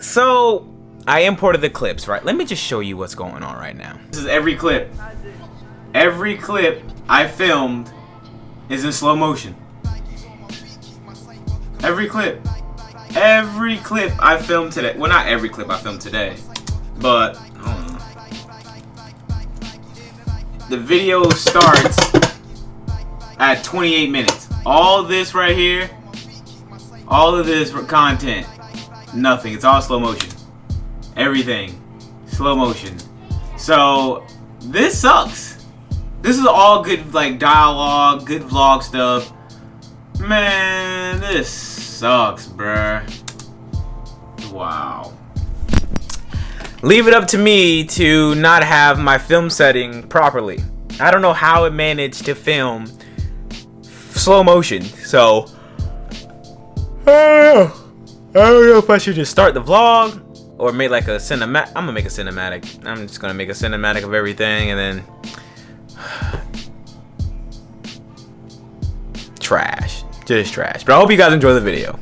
So I imported the clips, right? Let me just show you what's going on right now. This is every clip. Every clip I filmed is in slow motion. Every clip. Every clip I filmed today. Well, not every clip I filmed today, but I don't know. The video starts at 28 minutes. All this right here, all of this content, nothing. It's all slow motion. Everything, slow motion. So this sucks. This is all good, like dialogue, good vlog stuff. Man, this sucks, bruh. Wow. Leave it up to me to not have my film setting properly. I don't know how it managed to film slow motion, so I don't know if I should just start the vlog or make like a cinematic. I'm gonna make a cinematic. I'm just gonna make a cinematic of everything and then trash, just trash. But I hope you guys enjoy the video.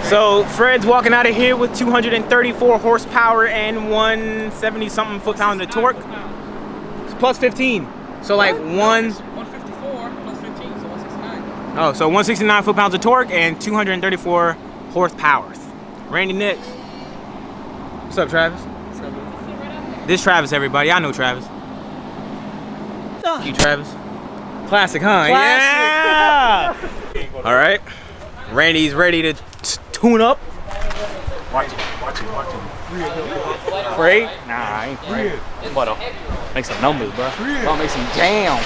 So Fred's walking out of here with 234 horsepower and 170 something foot-pounds of torque. It's plus 15. So like 154 plus 15, so 169. Oh, so 169 foot-pounds of torque and 234 horsepower. Randy Nix. What's up, Travis? What's up? This Travis, everybody. I know Travis. You, Travis? Classic, huh? Classic. Yeah! All right. Randy's ready to tune up. Watch him. Afraid? Nah, I ain't afraid. But make some numbers, bro. I'll make some jam.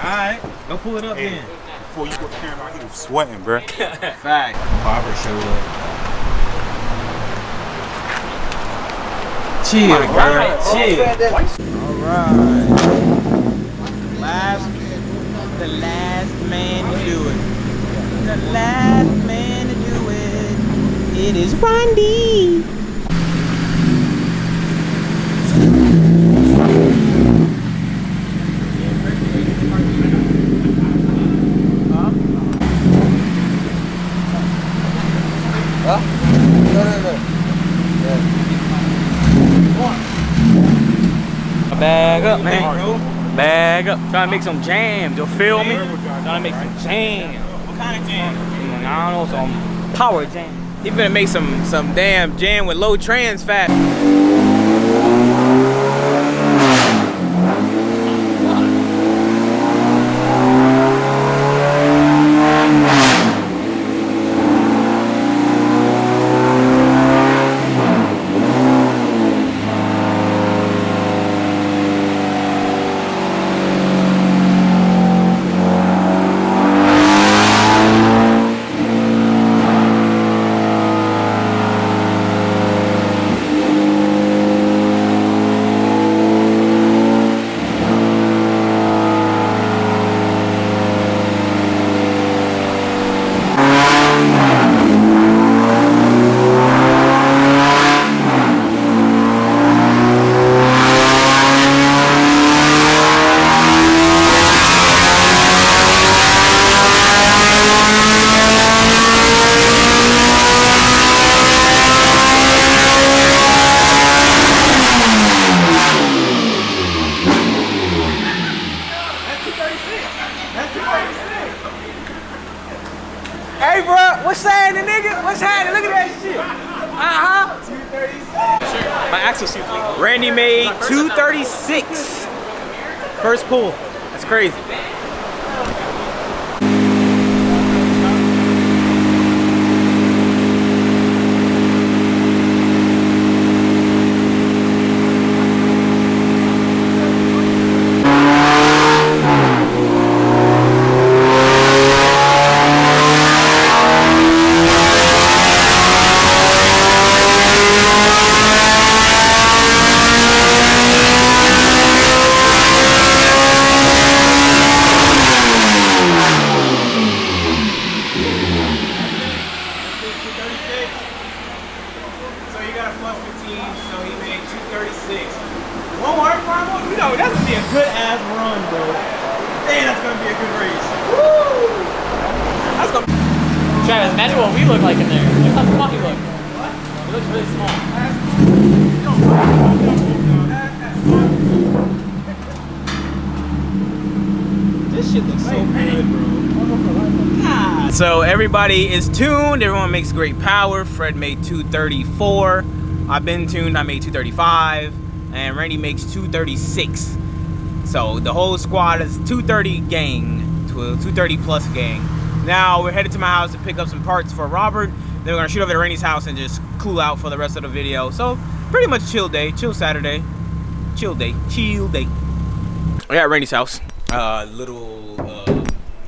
Alright, go pull it up then. Before you put the camera out, he was sweating, bro. Fact. Bobber showed up. Chill, bro. Chill. Alright. The last man to do it. The last man to do it. It is Randy. Bag up, man. Bag up. Trying to make some jams. You feel me? Trying to make some jam. What kind of jam? I don't know, some power jam. He finna make some damn jam with low trans fat. Hey, bro, what's happening, nigga? What's happening? Look at that shit. 236. My axle suit. Randy made 236. First pull. That's crazy. That's gonna be a good ass run, bro. Damn, that's gonna be a good race. Woo! That's gonna. Travis, imagine what we look like in there. Look how small he looks. He looks really small. This shit looks so good, bro. God. So everybody is tuned. Everyone makes great power. Fred made 234. I've been tuned. I made 235. And Randy makes 236. So the whole squad is 230 gang, to a 230 plus gang. Now we're headed to my house to pick up some parts for Robert. Then we're gonna shoot over to Randy's house and just cool out for the rest of the video. So pretty much chill day, chill Saturday, chill day, chill day. I got Randy's house. Had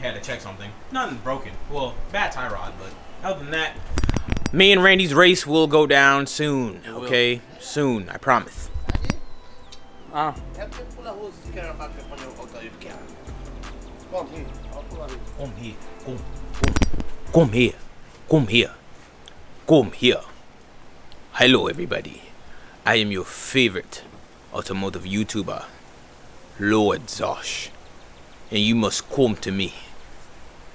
to check something. Nothing broken. Well, bad tie rod, but other than that, me and Randy's race will go down soon. Okay, soon. I promise. Come here. Hello everybody. I am your favorite automotive YouTuber, Lord Zosh. And you must come to me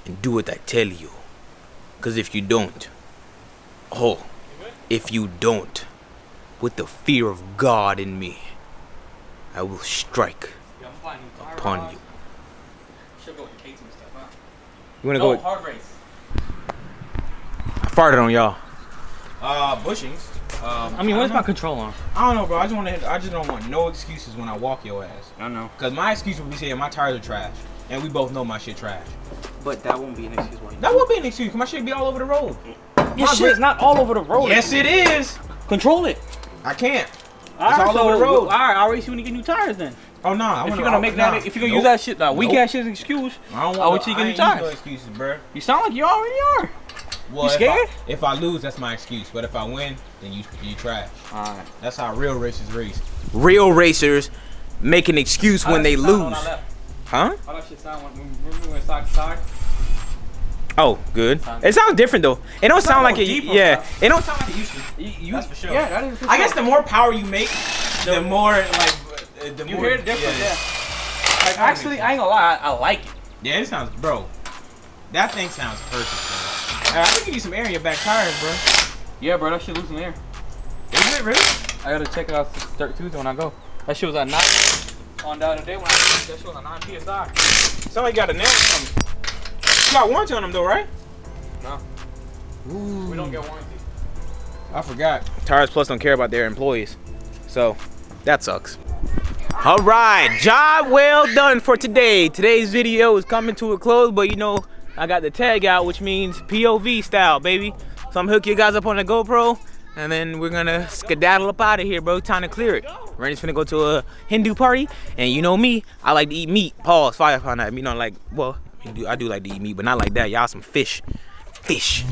and do what I tell you. Cause if you don't, with the fear of God in me, I will strike upon you. Should go with K20 stuff, huh? You wanna go with hard race. I farted on y'all. Bushings. I mean, where's my control on? I don't know, bro. I just don't want no excuses when I walk your ass. I know. Cause my excuse would be saying my tires are trash, and we both know my shit trash. But that won't be an excuse. That won't be an excuse. Cause my shit be all over the road. Your shit's not all over the road. Yes, it is. Control it. I can't. It's All right, all over the road. Alright, I'll race you when you get new tires then. Oh no! If you're gonna make that, if you're gonna use that shit, weak ass shit as an excuse, I don't I want you to get use tires. no excuses, bro. You sound like you already are. Well, You scared? If I lose, that's my excuse. But if I win, then you trash. Alright. That's how real racers race. Real racers make an excuse when they lose. Huh? How that shit sound when we went side to side? Oh, good. It sounds different though. It don't sound like it. Yeah. It don't sound like it used to. That's for sure. Yeah, that is. For I guess the more power you make, the more like the you more. hear the difference. Yeah. Like, actually, I ain't gonna lie, I like it. Yeah, it sounds, bro. That thing sounds perfect, bro. I think you need some air in your back tires, bro. Yeah, bro, that shit losing air. Is it really? I gotta check it out Tuesday when I go. That shit was at 9 on the other day when I that shit was at 9 PSI. Somebody got a nail or something. You got warranty on them though, right? No. We don't get warranty. I forgot. Tires Plus don't care about their employees, so that sucks. All right, job well done for today. Today's video is coming to a close, but you know I got the tag out, which means POV style, baby. So I'm gonna hook you guys up on the GoPro, and then we're gonna skedaddle up out of here, bro. Time to clear it. Randy's finna go to a Hindu party, and you know me, I like to eat meat. Pause. Fire upon that. You know, like, well, I do like to eat meat, but not like that. Y'all some fish. Fish.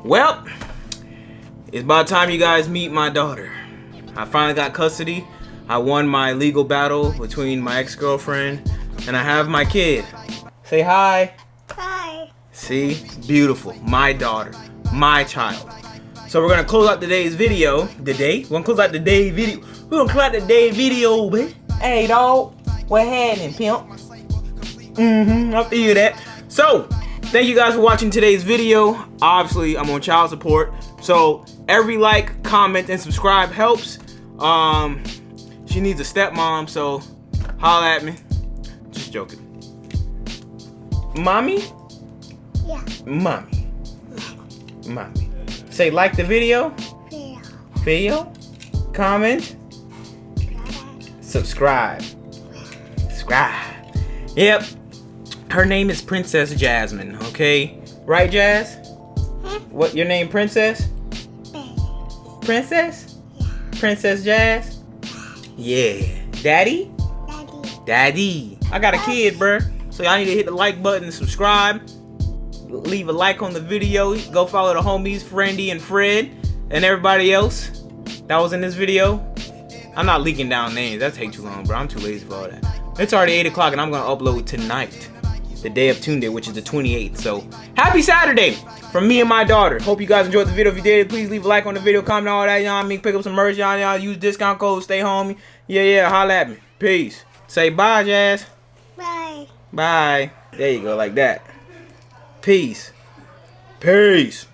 Well, it's about time you guys meet my daughter. I finally got custody. I won my legal battle between my ex-girlfriend, and I have my kid. Say hi. Hi. See? Beautiful. My daughter. My child. So we're gonna close out today's video. We're gonna close out today's video, baby. Hey, dog. What happening, pimp? I feel that. So, thank you guys for watching today's video. Obviously, I'm on child support. So, every like, comment, and subscribe helps. She needs a stepmom, so holla at me. Just joking. Mommy? Yeah. Mommy. Mommy. Say like the video. Video. Comment. Subscribe. Yep. Her name is Princess Jasmine, okay? Right, Jazz? What, your name Princess? Princess? Princess Jazz? Yeah. Daddy? Daddy. I got a kid, bruh. So y'all need to hit the like button and subscribe. Leave a like on the video. Go follow the homies, Friendy and Fred, and everybody else that was in this video. I'm not leaking down names. That take too long, bro. I'm too lazy for all that. It's already 8 o'clock and I'm gonna upload tonight, the day of Tune Day, which is the 28th. So happy Saturday from me and my daughter. Hope you guys enjoyed the video. If you did, please leave a like on the video, comment all that. Y'all me pick up some merch. Y'all use discount code Stay Home. Yeah. Holla at me. Peace. Say bye, Jazz. Bye. Bye. There you go, like that. Peace. Peace.